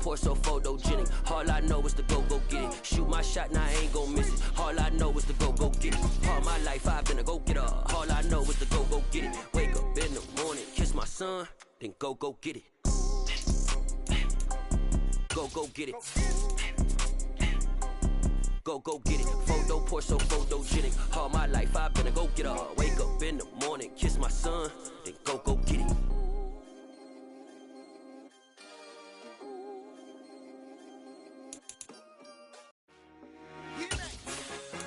pour so photogenic. All I know is to go get it. Shoot my shot, now I ain't gon' miss it. All I know is to go get it. All my life I've been a go-getter. All I know is to go get it. Wake up in the morning, kiss my son, then go get it. Go get it. Go get it. Photo pour so photogenic. All my life I've been a go-getter. Wake up in the morning, kiss my son, then go get it.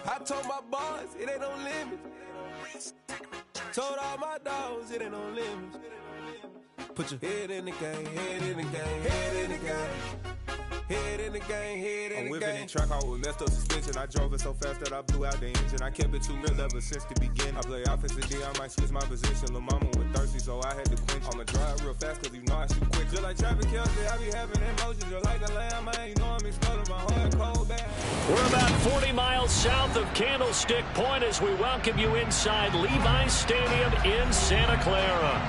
I told my boys it ain't no limits. Told all my dogs it ain't no limits. Put your head in the game, head in the game, head in the game. Head in the game, head in the game. I'm whipping in track out with messed up suspension. I drove it so fast that I blew out the engine. I kept it too real ever since the beginning. I play offensive D, I might switch my position. Lil' mama was thirsty, so I had to quench. I'ma drive real fast, cause you know I shoot quick. Just like Travis Kelce, I be having emotions. Just like a lamb, man, you know I'm exploding my heart cold back. We're about 40 miles south of Candlestick Point as we welcome you inside Levi's Stadium in Santa Clara.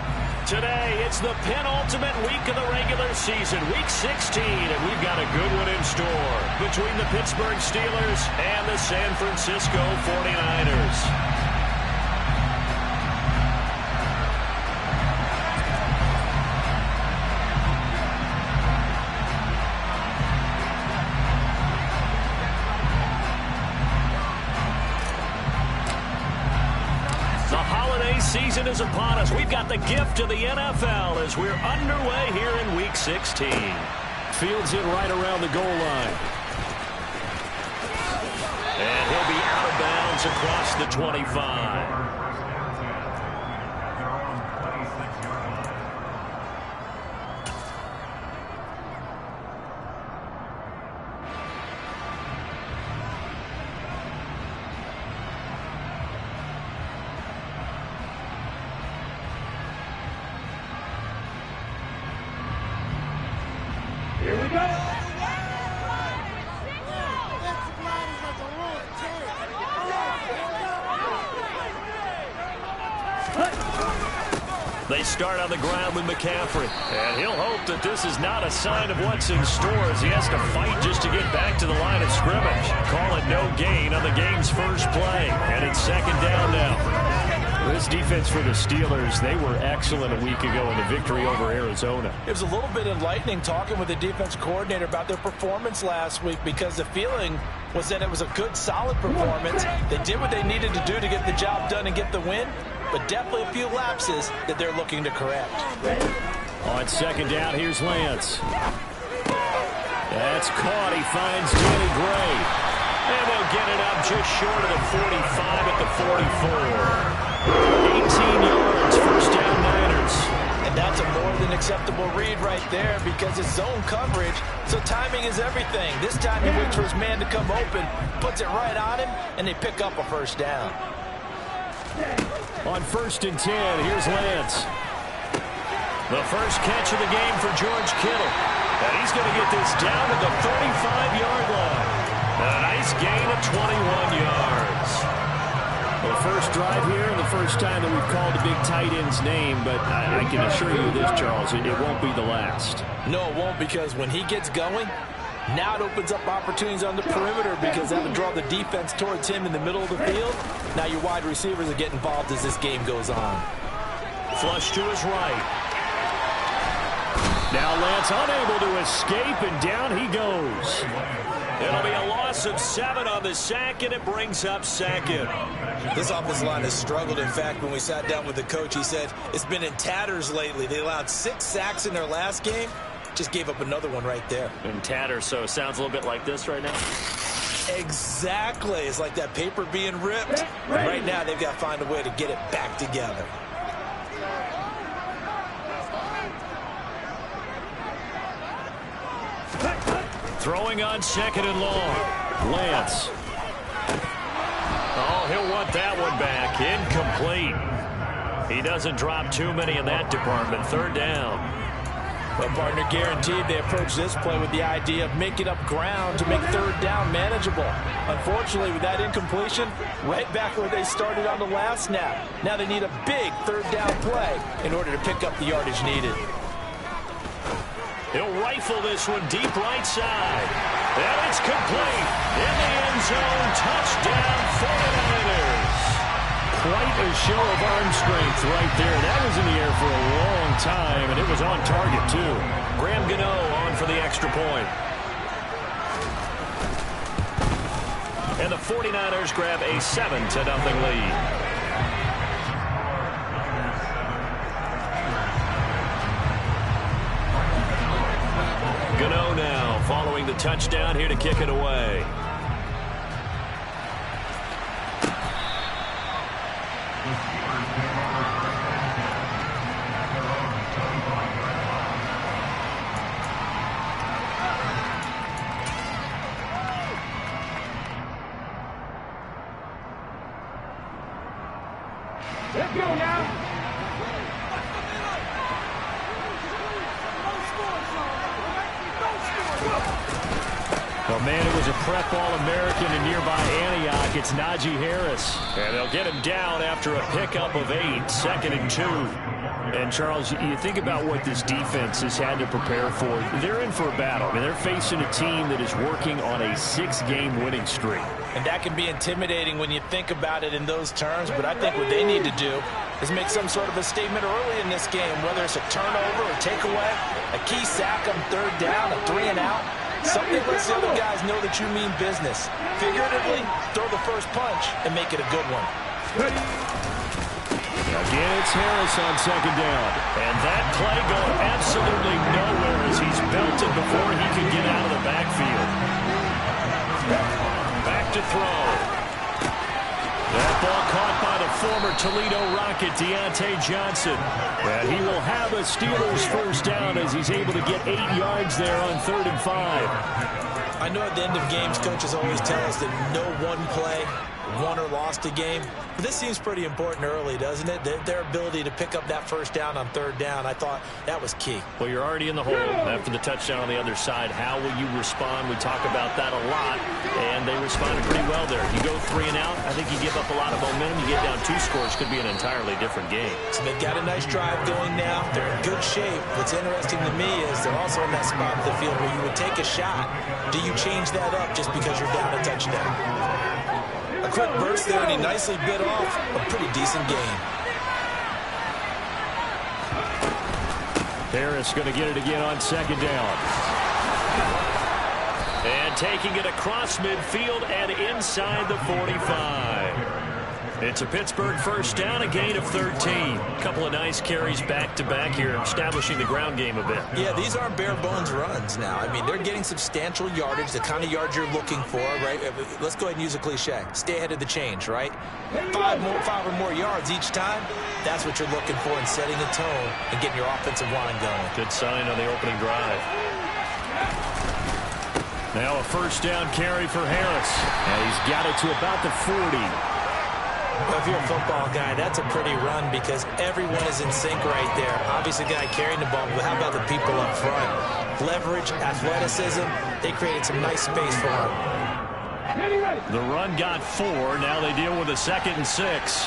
Today, it's the penultimate week of the regular season, week 16, and we've got a good one in store between the Pittsburgh Steelers and the San Francisco 49ers. Season is upon us. We've got the gift of the NFL as we're underway here in Week 16. Fields it right around the goal line. And he'll be out of bounds across the 25. They start on the ground with McCaffrey. And he'll hope that this is not a sign of what's in store as he has to fight just to get back to the line of scrimmage. Call it no gain on the game's first play. And it's second down now. This defense for the Steelers, they were excellent a week ago in the victory over Arizona. It was a little bit enlightening talking with the defense coordinator about their performance last week because the feeling was that it was a good, solid performance. They did what they needed to do to get the job done and get the win, but definitely a few lapses that they're looking to correct. On second down, here's Lance. That's caught. He finds Danny Gray. And they'll get it up just short of the 45 at the 44. 18 yards, first down Niners. And that's a more than acceptable read right there because it's zone coverage, so timing is everything. This time he waits for his man to come open, puts it right on him, and they pick up a first down. On 1st and 10, here's Lance. The first catch of the game for George Kittle. And he's going to get this down to the 35-yard line. A nice gain of 21 yards. The first drive here and the first time that we've called the big tight end's name, but I can assure you this, Charles, it won't be the last. No, it won't, because when he gets going, now it opens up opportunities on the perimeter because that would draw the defense towards him in the middle of the field. Now your wide receivers are getting involved as this game goes on. Flush to his right. Now Lance unable to escape, and down he goes. It'll be a loss of 7 on the sack, and it brings up second. This offensive line has struggled. In fact, when we sat down with the coach, he said it's been in tatters lately. They allowed 6 sacks in their last game. Just gave up another one right there. In tatters, so it sounds a little bit like this right now. Exactly. It's like that paper being ripped. Right now, they've got to find a way to get it back together. Throwing on second and long. Lance. Oh, he'll want that one back. Incomplete. He doesn't drop too many in that department. 3rd down. Well, partner, guaranteed they approach this play with the idea of making up ground to make 3rd down manageable. Unfortunately, with that incompletion, right back where they started on the last snap. Now they need a big 3rd down play in order to pick up the yardage needed. He'll rifle this one deep right side. And it's complete. In the end zone, touchdown 49ers. Quite a show of arm strength right there. That was in the air for a long time, and it was on target, too. Graham Gano on for the extra point. And the 49ers grab a 7-0 lead. Gano now following the touchdown here to kick it away. Let's go now. Well, man, it was a prep All-American in nearby Antioch. It's Najee Harris. And they'll get him down after a pickup of 8, 2nd and 2. And, Charles, you think about what this defense has had to prepare for. They're in for a battle. I mean, they're facing a team that is working on a 6-game winning streak. And that can be intimidating when you think about it in those terms. But I think what they need to do is make some sort of a statement early in this game, whether it's a turnover or takeaway, a key sack on 3rd down, a 3-and-out. Something lets the other guys know that you mean business. Figuratively, throw the first punch and make it a good one. Again, it's Harris on 2nd down. And that play going absolutely nowhere as he's belted before he can get out of the backfield. Back to throw. That ball caught by the former Toledo Rocket, Deontay Johnson. And he will have a Steelers first down as he's able to get 8 yards there on 3rd and 5. I know at the end of games, coaches always tell us that no one play won or lost a game. But this seems pretty important early, doesn't it? Their ability to pick up that first down on 3rd down, I thought that was key. Well, you're already in the hole after the touchdown on the other side. How will you respond? We talk about that a lot, and they responded pretty well there. You go 3 and out, I think you give up a lot of momentum. You get down 2 scores, could be an entirely different game. So they've got a nice drive going now. They're in good shape. What's interesting to me is they're also in that spot of the field where you would take a shot. Do you change that up just because you're down a touchdown? A quick burst there, and he nicely bit off a pretty decent gain. Harris going to get it again on 2nd down. And taking it across midfield and inside the 45. It's a Pittsburgh first down, a gain of 13. A couple of nice carries back-to-back here, establishing the ground game a bit. Yeah, these aren't bare-bones runs now. I mean, they're getting substantial yardage, the kind of yards you're looking for, right? Let's go ahead and use a cliche. Stay ahead of the change, right? 5 or more yards each time, that's what you're looking for in setting the tone and getting your offensive line going. Good sign on the opening drive. Now a first down carry for Harris. And he's got it to about the 40. Well, if you're a football guy, that's a pretty run because everyone is in sync right there. Obviously, the guy carrying the ball, but how about the people up front? Leverage, athleticism, they created some nice space for him. The run got 4. Now they deal with a 2nd and 6.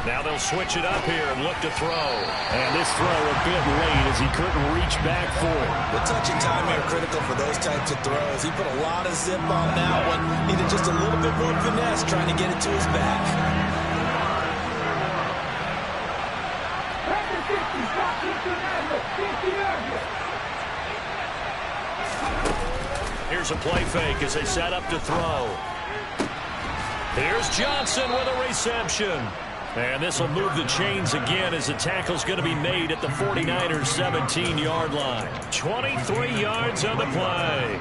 Now they'll switch it up here and look to throw. And this throw a bit late as he couldn't reach back for it. The touch and timing are critical for those types of throws. He put a lot of zip on that one. Needed just a little bit more finesse trying to get it to his back. Here's a play fake as they set up to throw. Here's Johnson with a reception. And this will move the chains again as the tackle's going to be made at the 49ers 17-yard line. 23 yards on the play.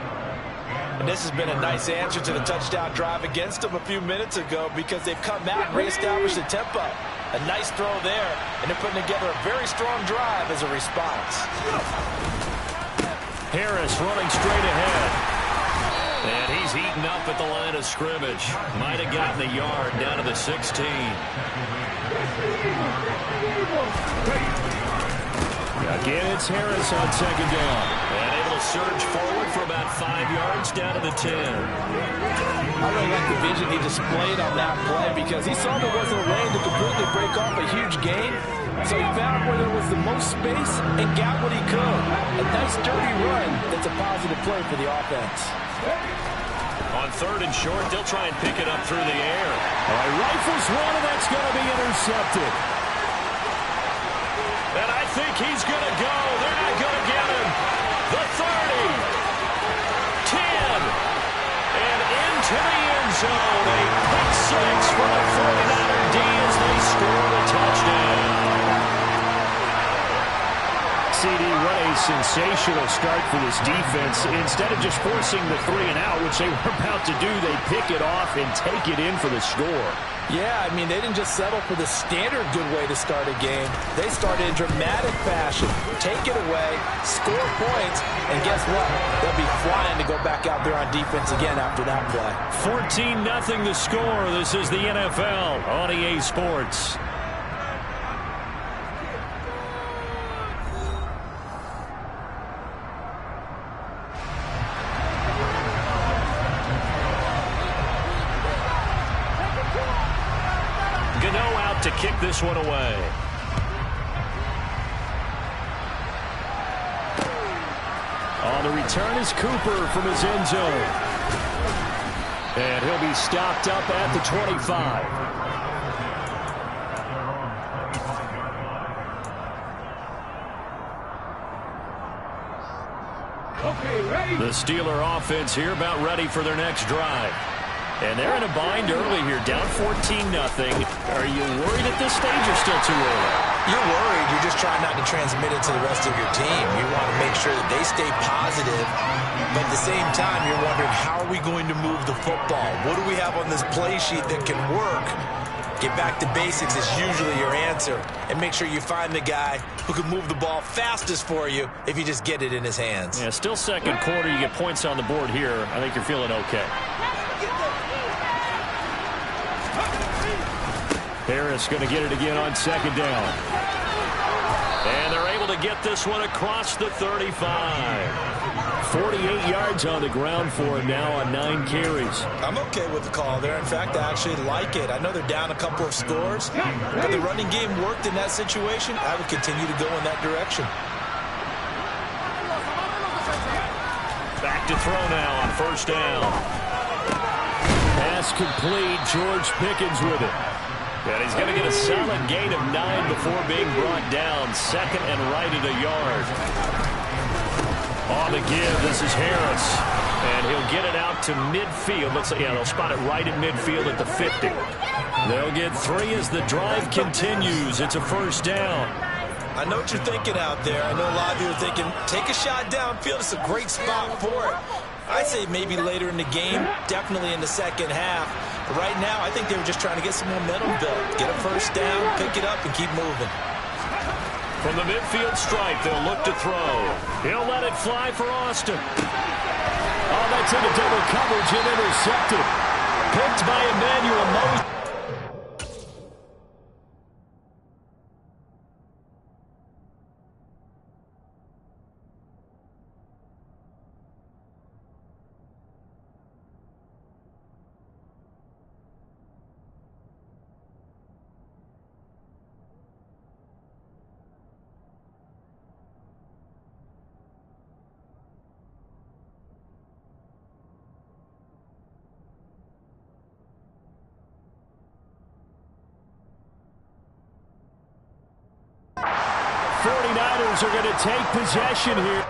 And this has been a nice answer to the touchdown drive against them a few minutes ago because they've come out and reestablished the tempo. A nice throw there, and they're putting together a very strong drive as a response. Harris running straight ahead. And he's heating up at the line of scrimmage. Might have gotten a yard down to the 16. Again, it's Harris on 2nd down. And able to surge forward for about 5 yards down to the 10. I really like the vision he displayed on that play because he saw there wasn't a lane to completely break off a huge gain. So he found where there was the most space and got what he could. A nice dirty run that's a positive play for the offense. On 3rd and short, they'll try and pick it up through the air. All right, rifles one, and that's going to be intercepted. And I think he's going to go. They're not going to get him. The 30. 10. And into the end zone. A pick six for the 49er D as they score the touchdown. CD, what a sensational start for this defense. Instead of just forcing the 3-and-out, which they were about to do, they pick it off and take it in for the score. Yeah, I mean, they didn't just settle for the standard good way to start a game. They started in dramatic fashion. Take it away, score points, and guess what? They'll be flying to go back out there on defense again after that play. 14-0 the score. This is the NFL on EA Sports. To kick this one away. On the return is Cooper from his end zone. And he'll be stopped up at the 25. The Steeler offense here about ready for their next drive. And they're in a bind early here, down 14-0. Are you worried at this stage or still too early? You're worried. You're just trying not to transmit it to the rest of your team. You want to make sure that they stay positive. But at the same time, you're wondering, how are we going to move the football? What do we have on this play sheet that can work? Get back to basics is usually your answer. And make sure you find the guy who can move the ball fastest for you if you just get it in his hands. Yeah, still second quarter. You get points on the board here. I think you're feeling okay. Harris going to get it again on 2nd down. And they're able to get this one across the 35. 48 yards on the ground for him now on 9 carries. I'm okay with the call there. In fact, I actually like it. I know they're down a couple of scores, but the running game worked in that situation. I would continue to go in that direction. Back to throw now on 1st down. Pass complete. George Pickens with it. And he's going to get a solid gain of 9 before being brought down. 2nd and right at a yard. On the give, this is Harris. And he'll get it out to midfield. Looks like, yeah, they'll spot it right at midfield at the 50. They'll get 3 as the drive continues. It's a 1st down. I know what you're thinking out there. I know a lot of you are thinking, take a shot downfield. It's a great spot for it. I'd say maybe later in the game, definitely in the second half. But right now, I think they were just trying to get some momentum built. Get a 1st down, pick it up, and keep moving. From the midfield stripe, they'll look to throw. He'll let it fly for Austin. Oh, that's into double coverage and intercepted. Picked by Emmanuel Moses. Are going to take possession here.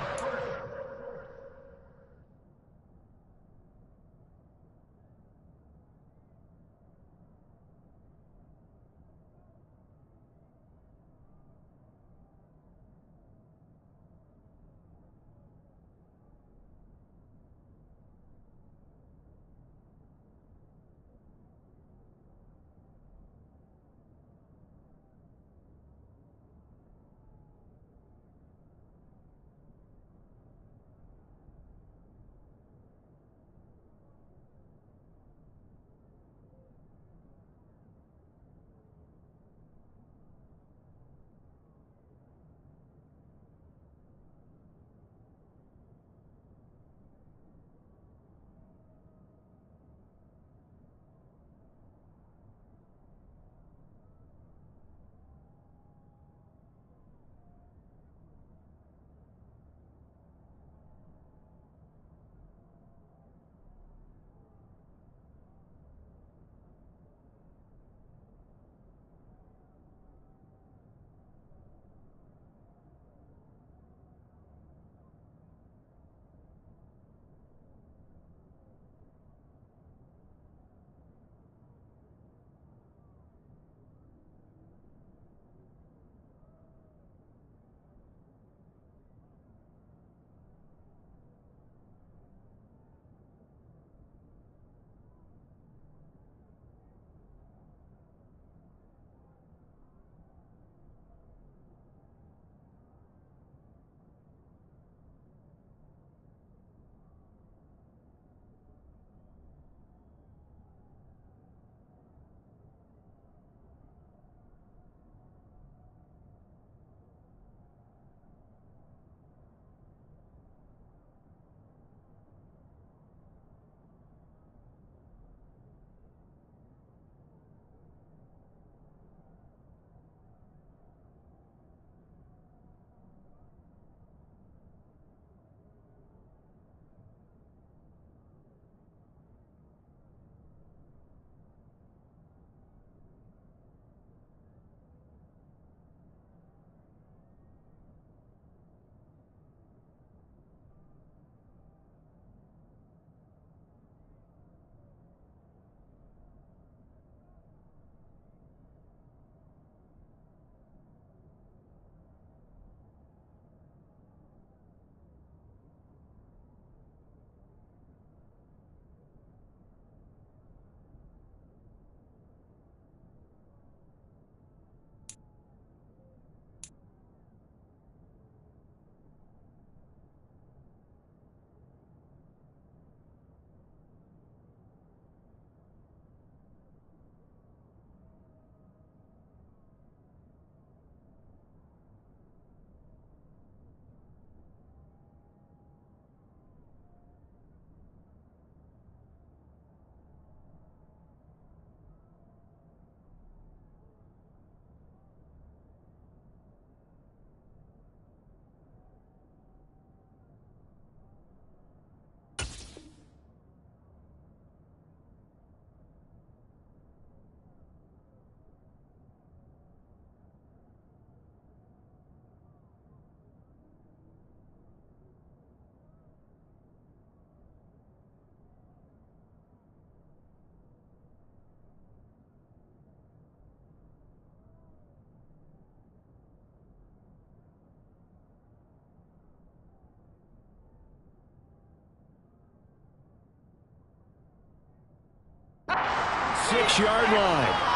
6-yard line.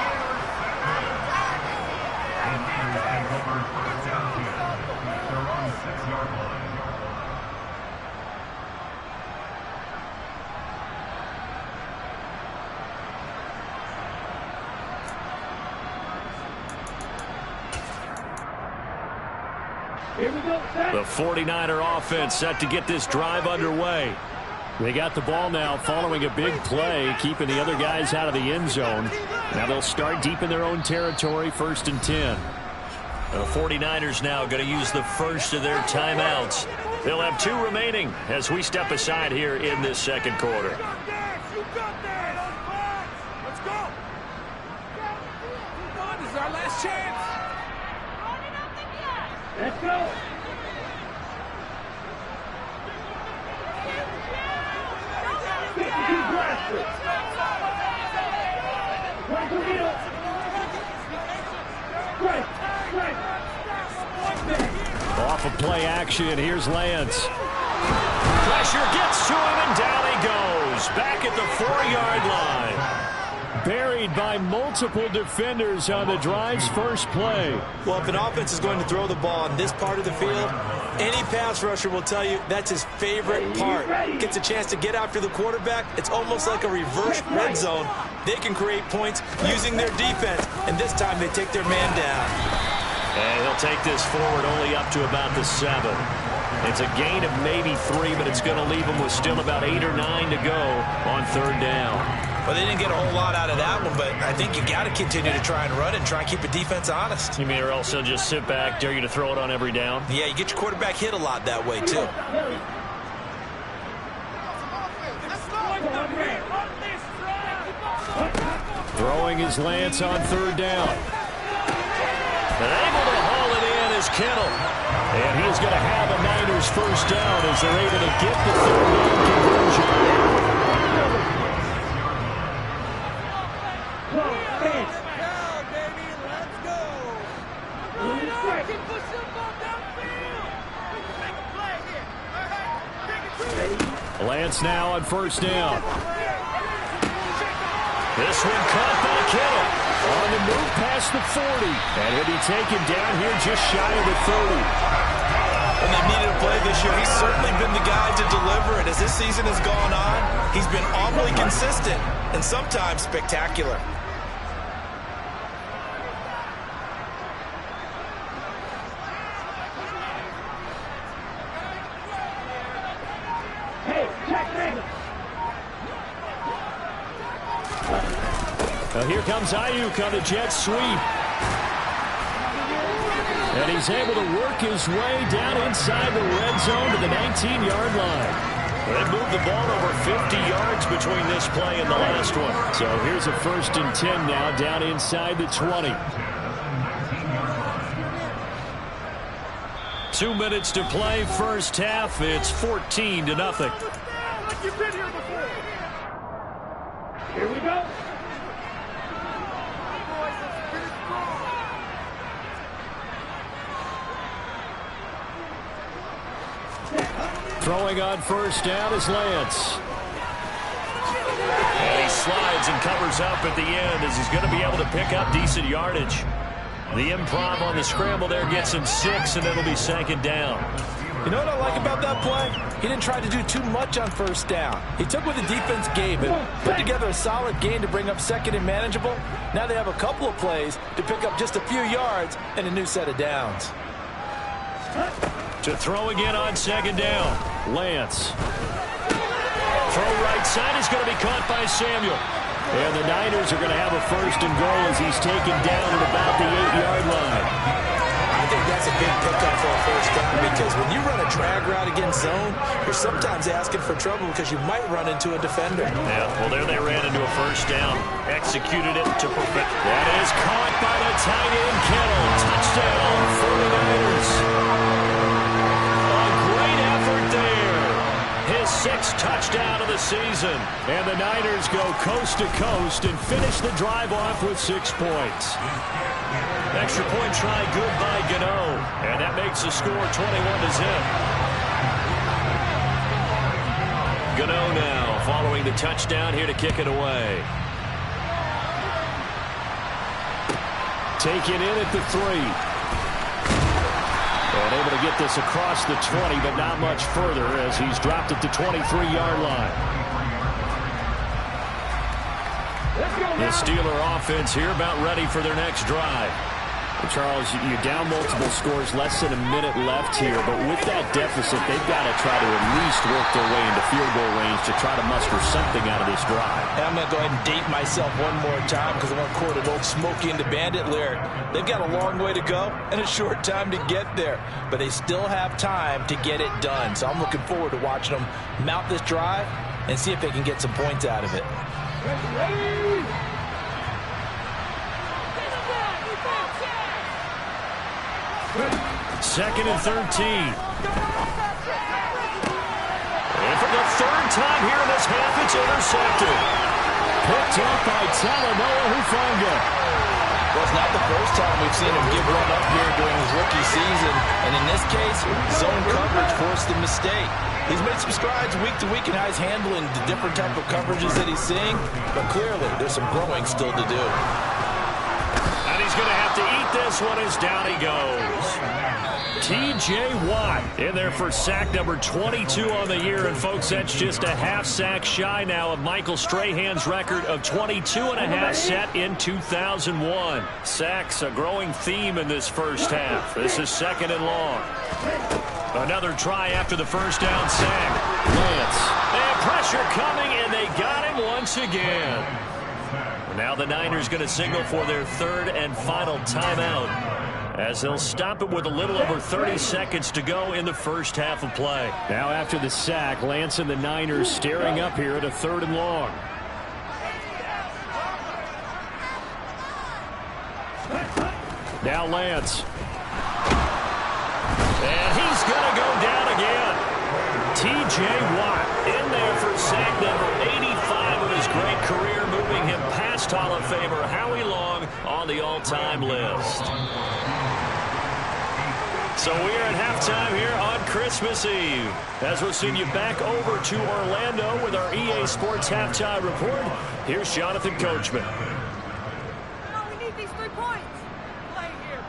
The 49er offense set to get this drive underway. They got the ball now following a big play, keeping the other guys out of the end zone. Now they'll start deep in their own territory, 1st and 10. The 49ers now going to use the first of their timeouts. They'll have 2 remaining as we step aside here in this second quarter. Let's go. This is our last chance. Let's go. Off of play action, here's Lance. Pressure gets to him, and down he goes. Back at the 4-yard line. Buried by multiple defenders on the drive's first play. Well, if an offense is going to throw the ball on this part of the field, any pass rusher will tell you that's his favorite part. Gets a chance to get after the quarterback. It's almost like a reverse red zone. They can create points using their defense, and this time they take their man down. And he'll take this forward only up to about the 7. It's a gain of maybe 3, but it's going to leave them with still about 8 or 9 to go on 3rd down. Well, they didn't get a whole lot out of that one, but I think you got to continue to try and run and try and keep the defense honest. You mean, or else they'll just sit back, dare you to throw it on every down? Yeah, you get your quarterback hit a lot that way, too. Throwing his Lance on 3rd down. And able to haul it in is Kittle. And he's going to have a Niners first down as they're able to get the 3rd down conversion. Lance now on 1st down. This one caught by Kittle. On the move past the 40. And he'll be taken down here just shy of the 30. When they needed a play this year, he's certainly been the guy to deliver it. As this season has gone on, he's been awfully consistent and sometimes spectacular. Well, here comes Ayuk on the jet sweep. And he's able to work his way down inside the red zone to the 19-yard line. They moved the ball over 50 yards between this play and the last one. So here's a 1st and 10 now down inside the 20. 2 minutes to play, first half. It's 14-0. Here we go. Throwing on 1st down is Lance. And he slides and covers up at the end as he's going to be able to pick up decent yardage. The improv on the scramble there gets him 6, and it'll be 2nd down. You know what I like about that play? He didn't try to do too much on 1st down. He took what the defense gave him, put together a solid gain to bring up 2nd and manageable. Now they have a couple of plays to pick up just a few yards and a new set of downs. To throw again on 2nd down. Lance. Throw right side is going to be caught by Samuel. And the Niners are going to have a 1st and goal as he's taken down at about the 8-yard line. I think that's a big pickup for a 1st down because when you run a drag route against zone, you're sometimes asking for trouble because you might run into a defender. Yeah, well, there they ran into a 1st down. Executed it to perfect. That is caught by the tight end, Kittle. Touchdown, 49ers. A great effort there. His 6th touchdown of the season. And the Niners go coast to coast and finish the drive off with 6 points. Extra point try good by Gano. And that makes the score 21-0. Gano now following the touchdown here to kick it away. taken in at the 3. And able to get this across the 20, but not much further as he's dropped at the 23-yard line. The Steeler offense here about ready for their next drive. And Charles, you're down multiple scores, less than a minute left here, but with that deficit, they've got to try to at least work their way into field goal range to try to muster something out of this drive. And I'm going to go ahead and date myself one more time because I want to quote an old Smokey and the Bandit lyric. They've got a long way to go and a short time to get there, but they still have time to get it done. So I'm looking forward to watching them mount this drive and see if they can get some points out of it. Ready? Second and 13. And for the third time here in this half, it's intercepted. Picked up by Talanoa Hufanga. Well, it's not the first time we've seen him give one up here during his rookie season. And in this case, zone coverage forced the mistake. He's made some strides week to week in how he's handling the different type of coverages that he's seeing. But clearly, there's some growing still to do. And he's going to have to eat this one as down he goes. T.J. Watt in there for sack number 22 on the year. And, folks, that's just a half sack shy now of Michael Strahan's record of 22.5 set in 2001. Sacks a growing theme in this first half. This is second and long. Another try after the first down sack. Lance. And pressure coming, and they got him once again. Now the Niners going to signal for their third and final timeout as they'll stop it with a little over 30 seconds to go in the first half of play. Now after the sack, Lance and the Niners staring up here at a third and long. Now Lance. And he's going to go down again. T.J. Watt in there for sack number 85 of his great career, moving him past Hall of Famer Howie Long on the all-time list. So we are at halftime here on Christmas Eve. As we'll send you back over to Orlando with our EA Sports Halftime Report, here's Jonathan Coachman. We need these 3 points. Play here,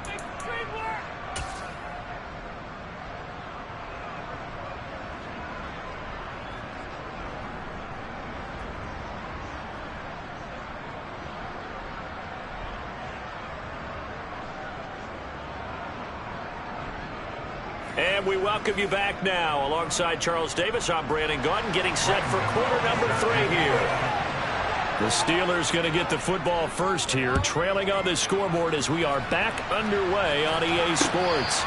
big trade work. And we welcome you back now. Alongside Charles Davis, I'm Brandon Gaudin, getting set for quarter number 3 here. The Steelers going to get the football first here, trailing on the scoreboard as we are back underway on EA Sports.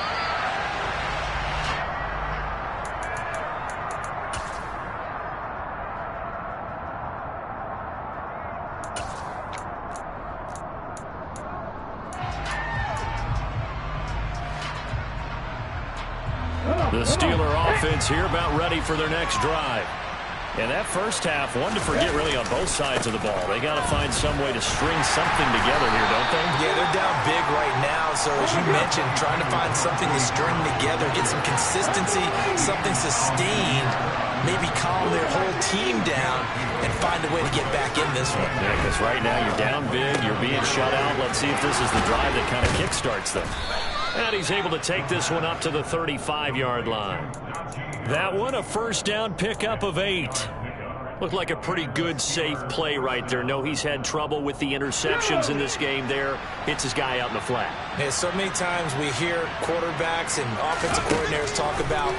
The Steeler offense here about ready for their next drive. And that first half, one to forget really on both sides of the ball. They got to find some way to string something together here, don't they? Yeah, they're down big right now. So as you mentioned, trying to find something to string together, get some consistency, something sustained, maybe calm their whole team down and find a way to get back in this one. Yeah, because right now you're down big, you're being shut out. Let's see if this is the drive that kind of kickstarts them. And he's able to take this one up to the 35-yard line. That one, a first down pickup of 8. Looked like a pretty good, safe play right there. No, he's had trouble with the interceptions in this game there. Hits his guy out in the flat. Yeah, so many times we hear quarterbacks and offensive coordinators talk about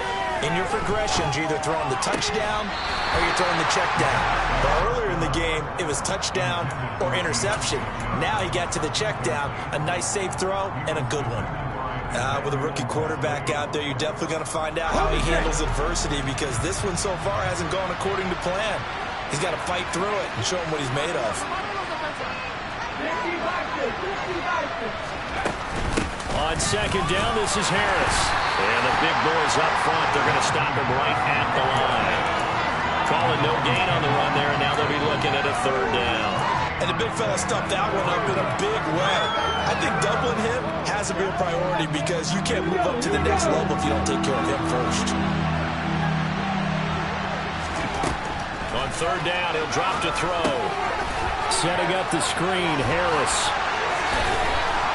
in your progressions, you're either throwing the touchdown or you're throwing the check down. But earlier in the game, it was touchdown or interception. Now he got to the check down, a nice safe throw, and a good one. With a rookie quarterback out there, you're definitely going to find out how he handles adversity because this one so far hasn't gone according to plan. He's got to fight through it and show him what he's made of. On second down, this is Harris. And the big boys up front, they're going to stop him right at the line. Calling no gain on the run there, and now they'll be looking at a third down. And the big fella stuffed that one up in a big way. I think doubling him has to be a priority because you can't move up to the next level if you don't take care of him first. On third down, he'll drop to throw. Setting up the screen, Harris.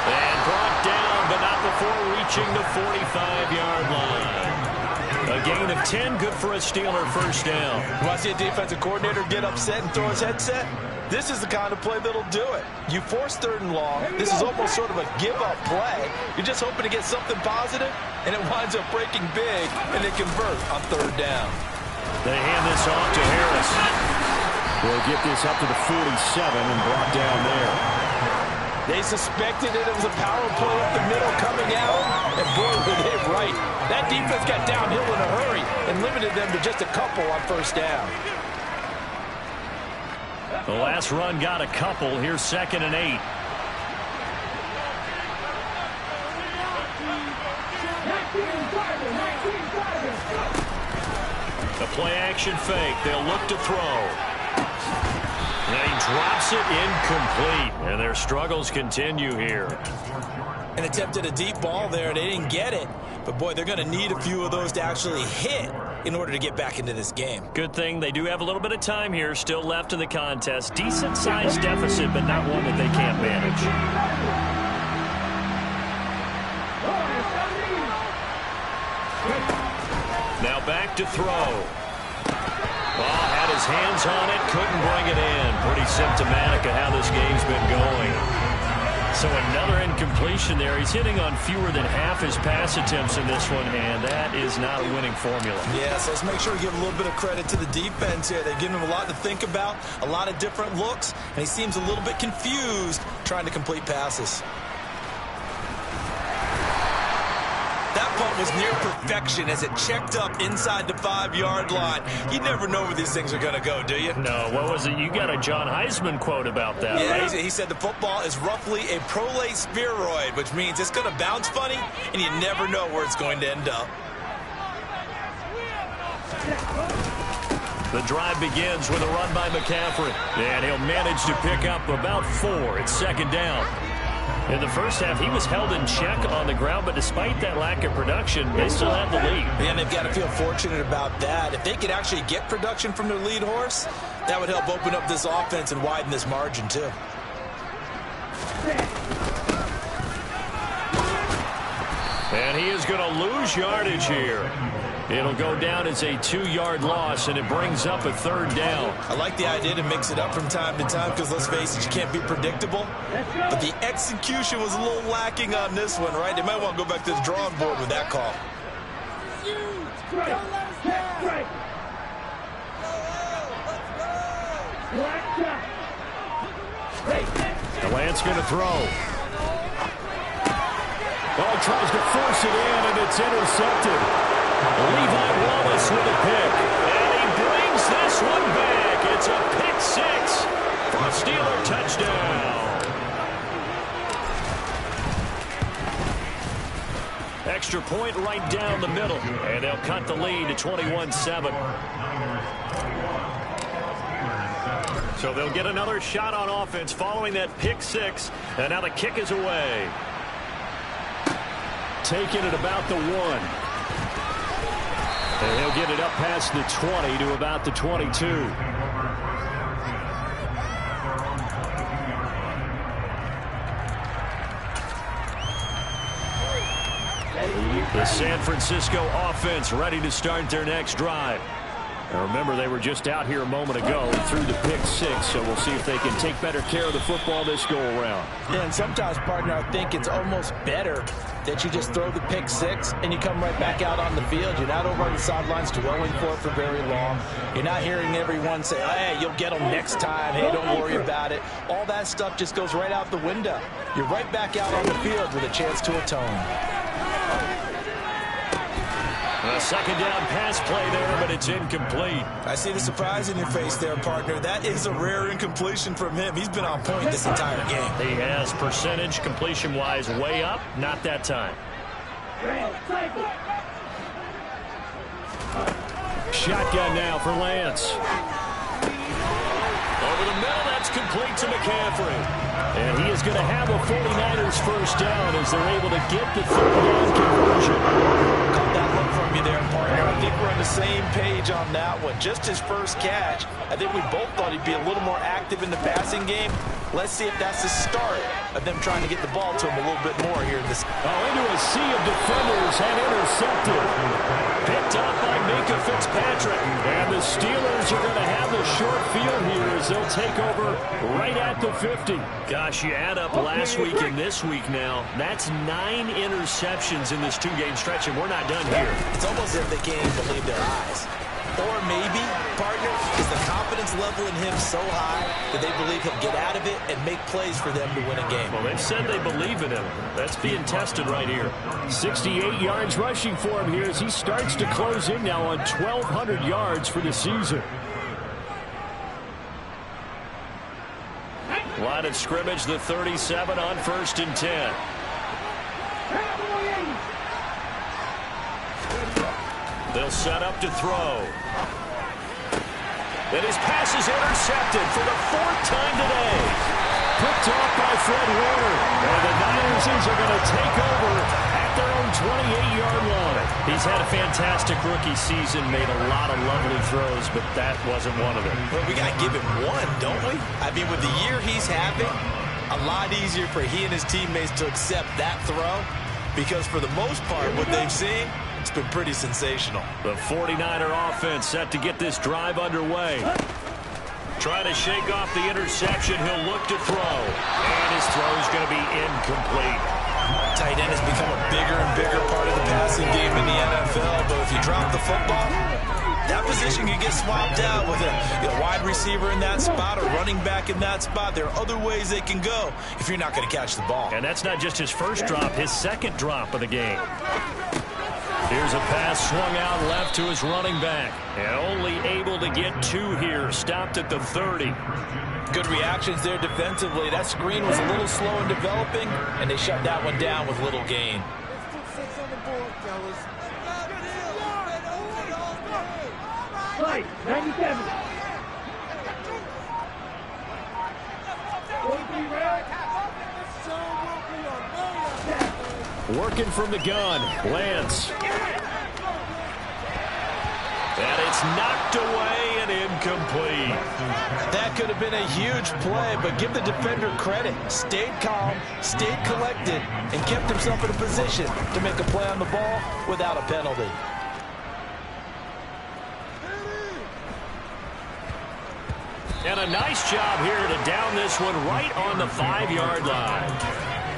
And brought down, but not before reaching the 45-yard line. A gain of 10, good for a Steeler first down. You want to see a defensive coordinator get upset and throw his headset? This is the kind of play that'll do it. You force 3rd and long. This is almost sort of a give-up play. You're just hoping to get something positive, and it winds up breaking big, and they convert on 3rd down. They hand this off to Harris. We'll get this up to the 47 and brought down there. They suspected it was a power play up the middle coming out, and boy, were they right. That defense got downhill in a hurry and limited them to just a couple on 1st down. The last run got a couple. Here's 2nd and 8. The play-action fake. They'll look to throw. And he drops it incomplete. And their struggles continue here. And attempted a deep ball there. They didn't get it. But, boy, they're going to need a few of those to actually hit in order to get back into this game. Good thing they do have a little bit of time here still left in the contest. Decent-sized deficit, but not one that they can't manage. Now back to throw. Ball had his hands on it, couldn't bring it in. Pretty symptomatic of how this game's been going. So another incompletion there. He's hitting on fewer than half his pass attempts in this one, and that is not a winning formula. Yeah, so let's make sure we give a little bit of credit to the defense here. They've given him a lot to think about, a lot of different looks, and he seems a little bit confused trying to complete passes. That punt was near perfection as it checked up inside the 5-yard line. You never know where these things are going to go, do you? No, what was it? You got a John Heisman quote about that, yeah, right? He said the football is roughly a prolate spheroid, which means it's going to bounce funny, and you never know where it's going to end up. The drive begins with a run by McCaffrey, and he'll manage to pick up about 4. It's 2nd down. In the first half, he was held in check on the ground, but despite that lack of production, they still have the lead. Yeah, and they've got to feel fortunate about that. If they could actually get production from their lead horse, that would help open up this offense and widen this margin, too. And he is going to lose yardage here. It'll go down as a 2-yard loss, and it brings up a 3rd down. I like the idea to mix it up from time to time because, let's face it, you can't be predictable. But the execution was a little lacking on this one, right? They might want to go back to the drawing board with that call. Lance going to throw. Oh, tries to force it in, and it's intercepted. Levi Wallace with a pick. And he brings this one back. It's a pick 6 for a Steeler touchdown. Extra point right down the middle. And they'll cut the lead to 21-7. So they'll get another shot on offense following that pick 6. And now the kick is away. Taking it about the 1. And he'll get it up past the 20 to about the 22. The San Francisco offense ready to start their next drive. Now remember, they were just out here a moment ago through the pick 6, so we'll see if they can take better care of the football this go-around. Yeah, and sometimes, partner, I think it's almost better that you just throw the pick 6 and you come right back out on the field. You're not over on the sidelines dwelling for it for very long. You're not hearing everyone say, hey, you'll get them next time. Hey, don't worry about it. All that stuff just goes right out the window. You're right back out on the field with a chance to atone. A 2nd down pass play there, but it's incomplete. I see the surprise in your face there, partner. That is a rare incompletion from him. He's been on point this entire game. He has percentage completion-wise way up. Not that time. Shotgun now for Lance. Over the middle, that's complete to McCaffrey. And he is going to have a 49ers first down as they're able to get the 3rd down conversion. Caught that look from from you there, partner. I think we're on the same page on that one. Just his first catch, I think we both thought he'd be a little more active in the passing game. Let's see if that's the start of them trying to get the ball to him a little bit more here in this. Into a sea of defenders and intercepted. Picked up by Minkah Fitzpatrick. And the Steelers are going to have the short field here as they'll take over right at the 50. Gosh, you add up last week and this week now. That's 9 interceptions in this 2-game stretch, and we're not done here. It's almost as if they can't even believe their eyes. Or maybe, partner, is the confidence level in him so high that they believe he'll get out of it and make plays for them to win a game. Well, they've said they believe in him. That's being tested right here. 68 yards rushing for him here as he starts to close in now on 1,200 yards for the season. Line of scrimmage, the 37 on 1st and 10. They'll set up to throw. And his pass is intercepted for the 4th time today. Picked off by Fred Warner. And the Niners are going to take over at their own 28-yard line. He's had a fantastic rookie season, made a lot of lovely throws, but that wasn't one of them. But we got to give him one, don't we? I mean, with the year he's having, a lot easier for he and his teammates to accept that throw because for the most part, what they've seen, it's been pretty sensational. The 49er offense set to get this drive underway. Trying to shake off the interception. He'll look to throw. And his throw is going to be incomplete. Tight end has become a bigger and bigger part of the passing game in the NFL. But if you drop the football, that position can get swapped out with a wide receiver in that spot or running back in that spot. There are other ways they can go if you're not going to catch the ball. And that's not just his first drop, his second drop of the game. Here's a pass swung out left to his running back. And only able to get 2 here. Stopped at the 30. Good reactions there defensively. That screen was a little slow in developing, and they shut that one down with little gain. Right, 97. Working from the gun, Lance. And it's knocked away and incomplete. That could have been a huge play, but give the defender credit. Stayed calm, stayed collected, and kept himself in a position to make a play on the ball without a penalty. And a nice job here to down this one right on the 5-yard line.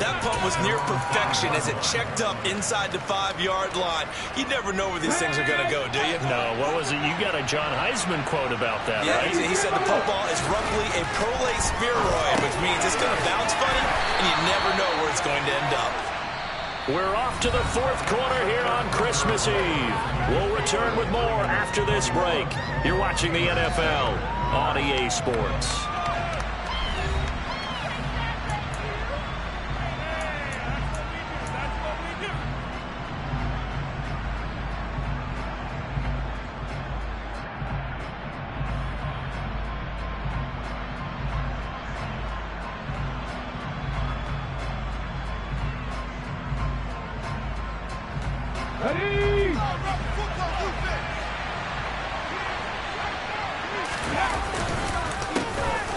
That punt was near perfection as it checked up inside the 5-yard line. You never know where these things are going to go, do you? No, what was it? You got a John Heisman quote about that, yeah, right? He said the punt ball is roughly a prolate spheroid, which means it's going to bounce funny, and you never know where it's going to end up. We're off to the 4th quarter here on Christmas Eve. We'll return with more after this break. You're watching the NFL on EA Sports.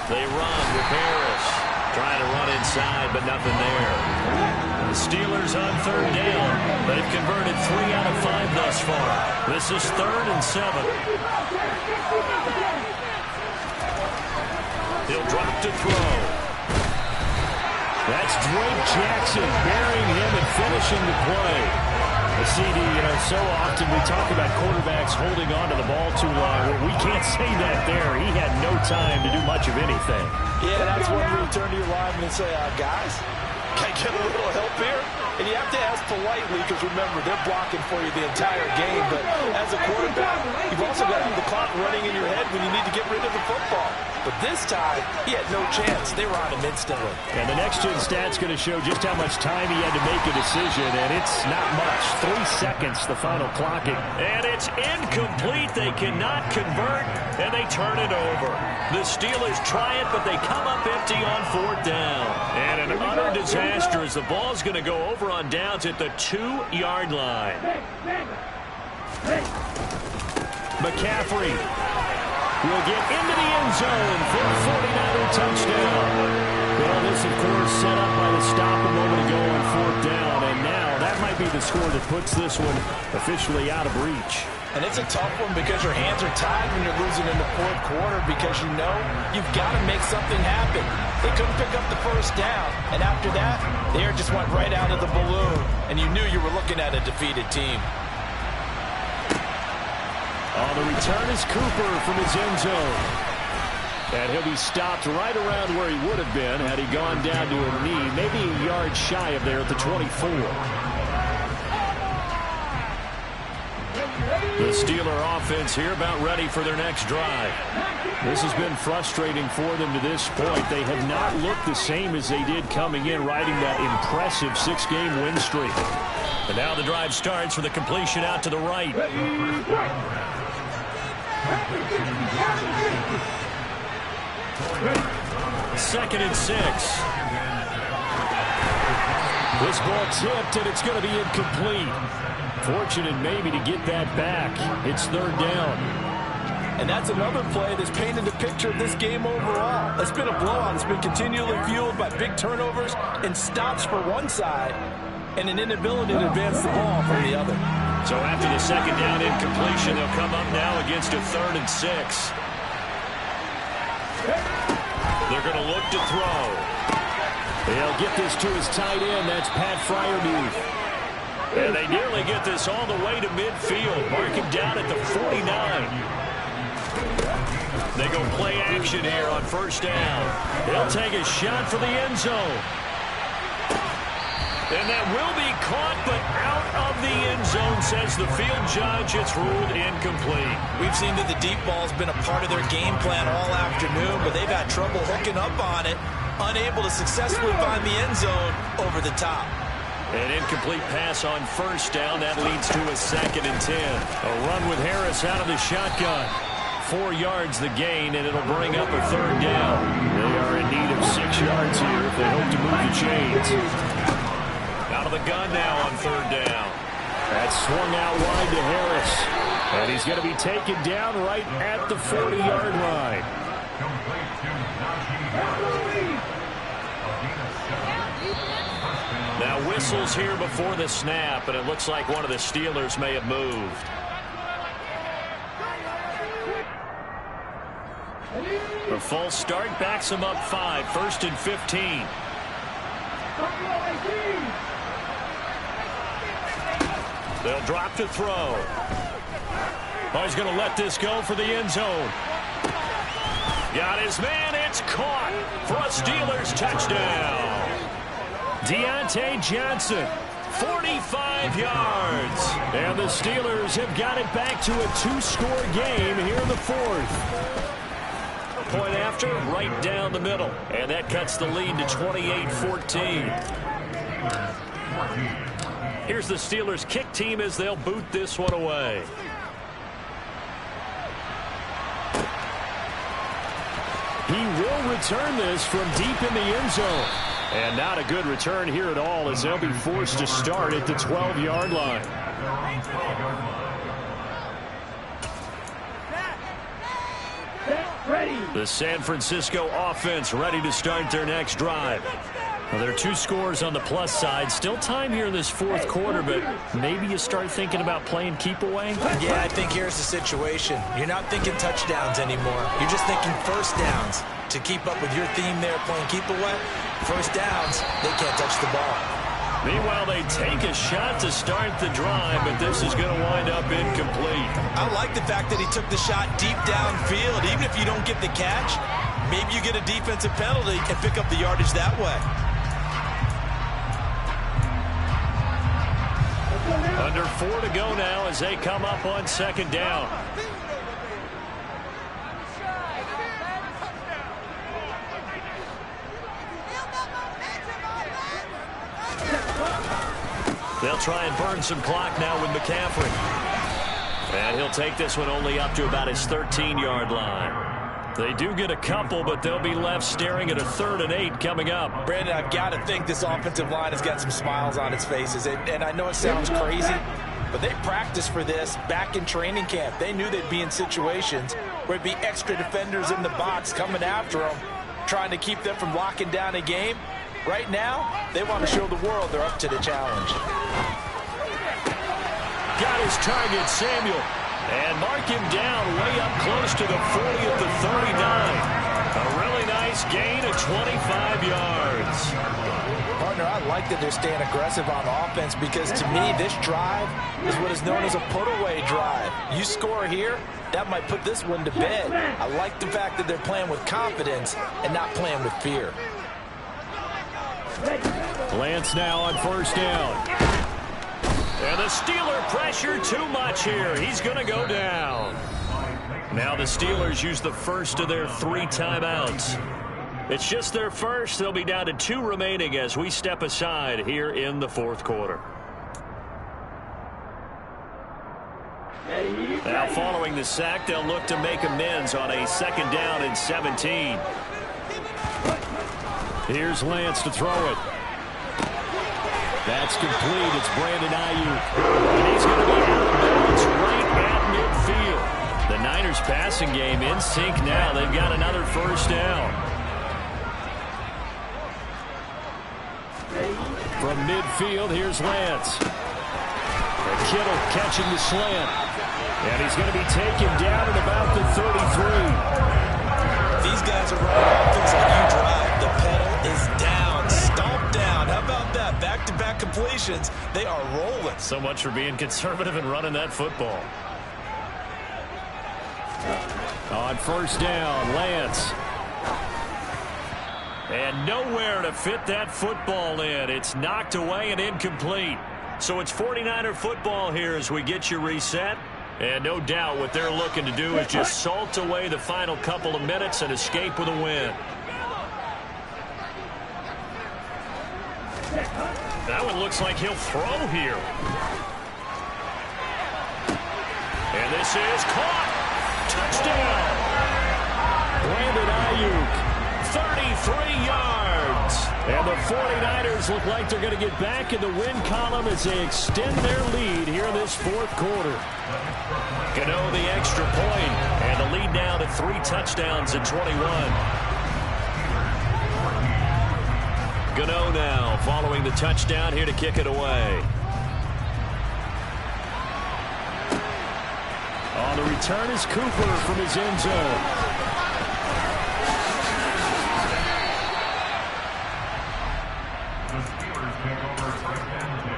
They run with Harris. Trying to run inside, but nothing there. The Steelers on 3rd down. They've converted 3 out of 5 thus far. This is 3rd and 7. He'll drop to throw. That's Drake Jackson burying him and finishing the play. CD, so often we talk about quarterbacks holding on to the ball too long. Well, we can't say that there. He had no time to do much of anything. Yeah, that's when you turn to your lineman and say, guys, can I get a little help here? And you have to ask politely because, remember, they're blocking for you the entire game. But as a quarterback, you've also got to have the clock running in your head when you need to get rid of the football. But this time, he had no chance. They were on him instantly. And the next-gen stat's going to show just how much time he had to make a decision, and it's not much. 3 seconds, the final clocking. And it's incomplete. They cannot convert, and they turn it over. The Steelers try it, but they come up empty on 4th down. And an utter disaster as the ball's going to go over on downs at the 2-yard line. McCaffrey will get into the end zone for a 49er touchdown. Well, this, of course, set up by the stop a moment ago on 4th down, and now that might be the score that puts this one officially out of reach. And it's a tough one because your hands are tied when you're losing in the 4th quarter because you know you've got to make something happen. They couldn't pick up the first down, and after that, the air just went right out of the balloon, and you knew you were looking at a defeated team. On the return is Cooper from his end zone. And he'll be stopped right around where he would have been had he gone down to a knee, maybe a yard shy of there at the 24. The Steeler offense here about ready for their next drive. This has been frustrating for them to this point. They have not looked the same as they did coming in, riding that impressive 6-game win streak. And now the drive starts with a completion out to the right. 2nd and 6. This ball tipped, and it's going to be incomplete. Fortunate maybe to get that back. It's 3rd down. And that's another play that's painted the picture of this game overall. It's been a blowout. It's been continually fueled by big turnovers and stops for one side and an inability to advance the ball from the other. So after the 2nd down incompletion, they'll come up now against a 3rd and 6. They're going to look to throw. They'll get this to his tight end. That's Pat Freiermuth. And they nearly get this all the way to midfield. Mark him down at the 49. They go play action here on 1st down. They'll take a shot for the end zone. And that will be caught, but out of the end zone, says the field judge. It's ruled incomplete. We've seen that the deep ball's been a part of their game plan all afternoon, but they've had trouble hooking up on it, unable to successfully find the end zone over the top. An incomplete pass on 1st down. That leads to a 2nd and 10. A run with Harris out of the shotgun. 4 yards the gain, and it'll bring up a 3rd down. They are in need of 6 yards here if they hope to move the chains. Out of the gun now on 3rd down. That's swung out wide to Harris. And he's going to be taken down right at the 40-yard line. Now whistles here before the snap, and it looks like one of the Steelers may have moved. The false start backs him up 5, 1st and 15. They'll drop to throw. Oh, he's going to let this go for the end zone. Got his man. It's caught for a Steelers touchdown. Deontay Johnson, 45 yards. And the Steelers have got it back to a 2-score game here in the 4th. Point after, right down the middle. And that cuts the lead to 28-14. Here's the Steelers kick team as they'll boot this one away. He will return this from deep in the end zone. And not a good return here at all as they'll be forced to start at the 12-yard line. The San Francisco offense ready to start their next drive. Well, there are 2 scores on the plus side. Still time here in this 4th quarter, but maybe you start thinking about playing keep away? Yeah, I think here's the situation. You're not thinking touchdowns anymore. You're just thinking 1st downs. To keep up with your theme there, playing keep away, 1st downs, they can't touch the ball. Meanwhile, they take a shot to start the drive, but this is going to wind up incomplete. I like the fact that he took the shot deep downfield. Even if you don't get the catch, maybe you get a defensive penalty and pick up the yardage that way. Under 4 to go now as they come up on 2nd down. They'll try and burn some clock now with McCaffrey. And he'll take this one only up to about his 13-yard line. They do get a couple, but they'll be left staring at a 3rd and 8 coming up. Brandon, I've got to think this offensive line has got some smiles on its faces. And I know it sounds crazy, but they practiced for this back in training camp. They knew they'd be in situations where there'd be extra defenders in the box coming after them, trying to keep them from locking down a game. Right now, they want to show the world they're up to the challenge. Got his target, Samuel. And mark him down way up close to the 40 at the 39. A really nice gain of 25 yards. Partner, I like that they're staying aggressive on offense because to me, this drive is what is known as a put-away drive. You score here, that might put this one to bed. I like the fact that they're playing with confidence and not playing with fear. Lance now on first down. And the Steeler pressure too much here. He's going to go down. Now the Steelers use the first of their 3 timeouts. It's just their first. They'll be down to 2 remaining as we step aside here in the 4th quarter. Now following the sack, they'll look to make amends on a 2nd down and 17. Here's Lance to throw it. That's complete. It's Brandon Ayuk. And he's going to be out of bounds right at midfield. The Niners passing game in sync now. They've got another first down. From midfield, here's Lance. And Kittle catching the slant. And he's going to be taken down at about the 33. These guys are running offense like you drive. The pedal is down. Stomp down. How about that? Back-to-back completions. They are rolling. So much for being conservative and running that football. On first down, Lance. And nowhere to fit that football in. It's knocked away and incomplete. So it's 49er football here as we get you reset. And no doubt what they're looking to do is just salt away the final couple of minutes and escape with a win. That one looks like he'll throw here. And this is caught. Touchdown. Brandon Ayuk, 33 yards. And the 49ers look like they're going to get back in the win column as they extend their lead here in this 4th quarter. Gano the extra point, and the lead now to 3 touchdowns at 21. Gano now following the touchdown here to kick it away. On the return is Cooper from his end zone. The Steelers take over first and 10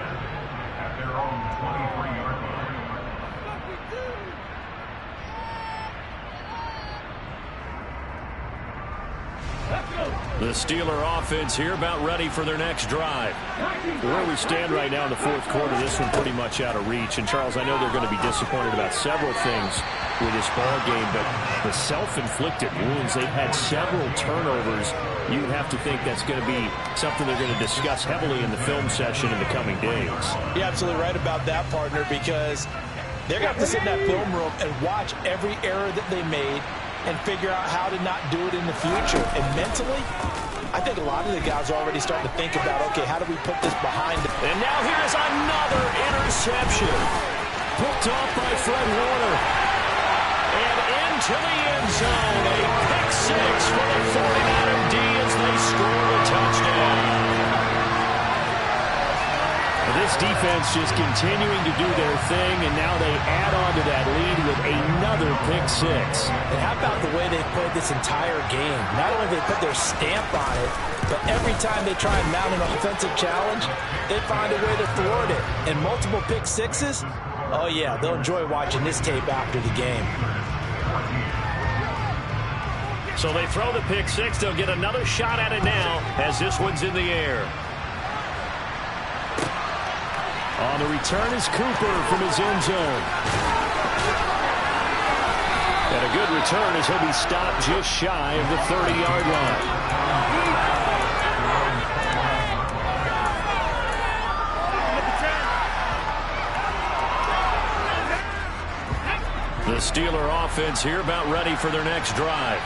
at their own 23-yard line. The Steeler offense here about ready for their next drive. Where we stand right now in the 4th quarter, this one pretty much out of reach. And, Charles, I know they're going to be disappointed about several things with this ball game, but the self-inflicted wounds, they've had several turnovers. You'd have to think that's going to be something they're going to discuss heavily in the film session in the coming days. You're absolutely right about that, partner, because they're going to have to sit in that film room and watch every error that they made and figure out how to not do it in the future. And mentally, I think a lot of the guys are already starting to think about, okay, how do we put this behind them? And now here's another interception. Picked off by Fred Warner. And into the end zone. A pick 6 for the 49er D as they score a touchdown. This defense just continuing to do their thing, and now they add on to that lead with another pick 6. And how about the way they've played this entire game? Not only have they put their stamp on it, but every time they try and mount an offensive challenge, they find a way to thwart it. And multiple pick 6s, oh yeah, they'll enjoy watching this tape after the game. So they throw the pick 6. They'll get another shot at it now as this one's in the air. On the return is Cooper from his end zone. And a good return as he'll be stopped just shy of the 30-yard line. The Steeler offense here about ready for their next drive.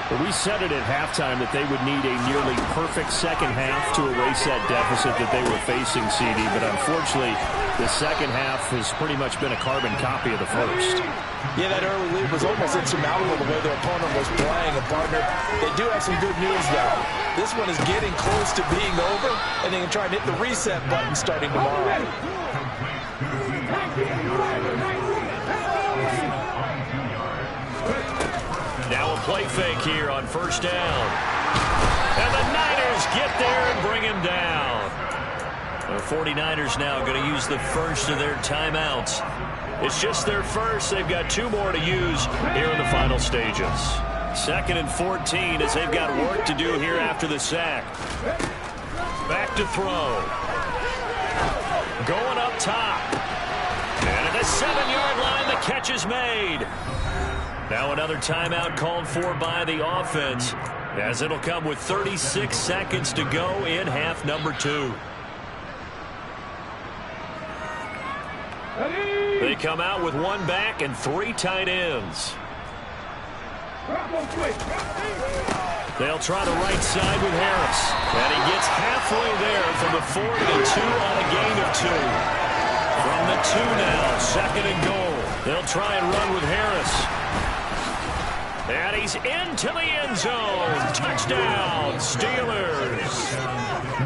Well, we said it at halftime that they would need a nearly perfect second half to erase that deficit that they were facing, CD. But unfortunately, the second half has pretty much been a carbon copy of the first. Yeah, that early lead was almost insurmountable the way their opponent was playing. And, partner, they do have some good news, though. This one is getting close to being over, and they can try and hit the reset button starting tomorrow. Now a play fake here on first down. And the Niners get there and bring him down. The 49ers now going to use the first of their timeouts. It's just their first. They've got 2 more to use here in the final stages. 2nd and 14 as they've got work to do here after the sack. Back to throw. Going up top. And at the 7-yard line, the catch is made. Now another timeout called for by the offense, as it'll come with 36 seconds to go in half number 2. They come out with 1 back and 3 tight ends. They'll try the right side with Harris. And he gets halfway there from the 4 to the 2 on a gain of 2. From the 2 now, 2nd and goal. They'll try and run with Harris. And he's into the end zone. Touchdown, Steelers.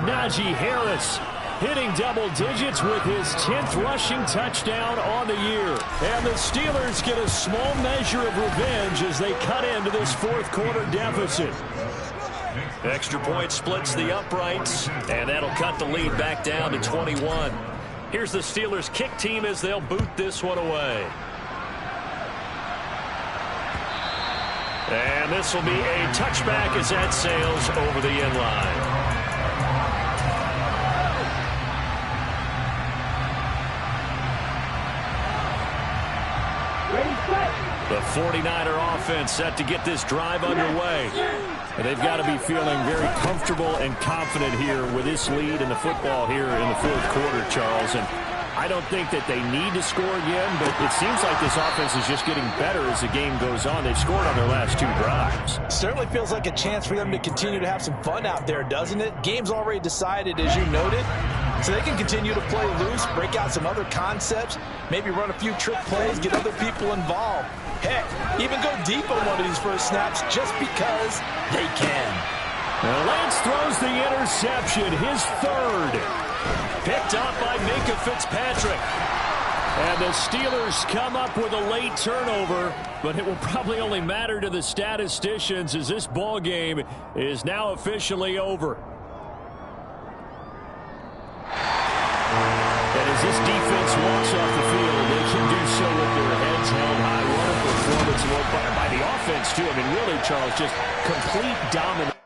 Najee Harris hitting double digits with his 10th rushing touchdown on the year. And the Steelers get a small measure of revenge as they cut into this 4th quarter deficit. Extra point splits the uprights, and that'll cut the lead back down to 21. Here's the Steelers kick team as they'll boot this one away. And this will be a touchback as that sails over the end line. The 49er offense set to get this drive underway. And they've got to be feeling very comfortable and confident here with this lead in the football here in the 4th quarter, Charles. And I don't think that they need to score again, but it seems like this offense is just getting better as the game goes on. They've scored on their last 2 drives. Certainly feels like a chance for them to continue to have some fun out there, doesn't it? Game's already decided, as you noted, so they can continue to play loose, break out some other concepts, maybe run a few trick plays, get other people involved. Heck, even go deep on one of these first snaps just because they can. Now Lance throws the interception, his 3rd. Picked up by Minkah Fitzpatrick. And the Steelers come up with a late turnover, but it will probably only matter to the statisticians as this ball game is now officially over. And as this defense walks off the field, they can do so with their heads held high. What a performance by the offense, too. I mean, really, Charles, just complete dominance.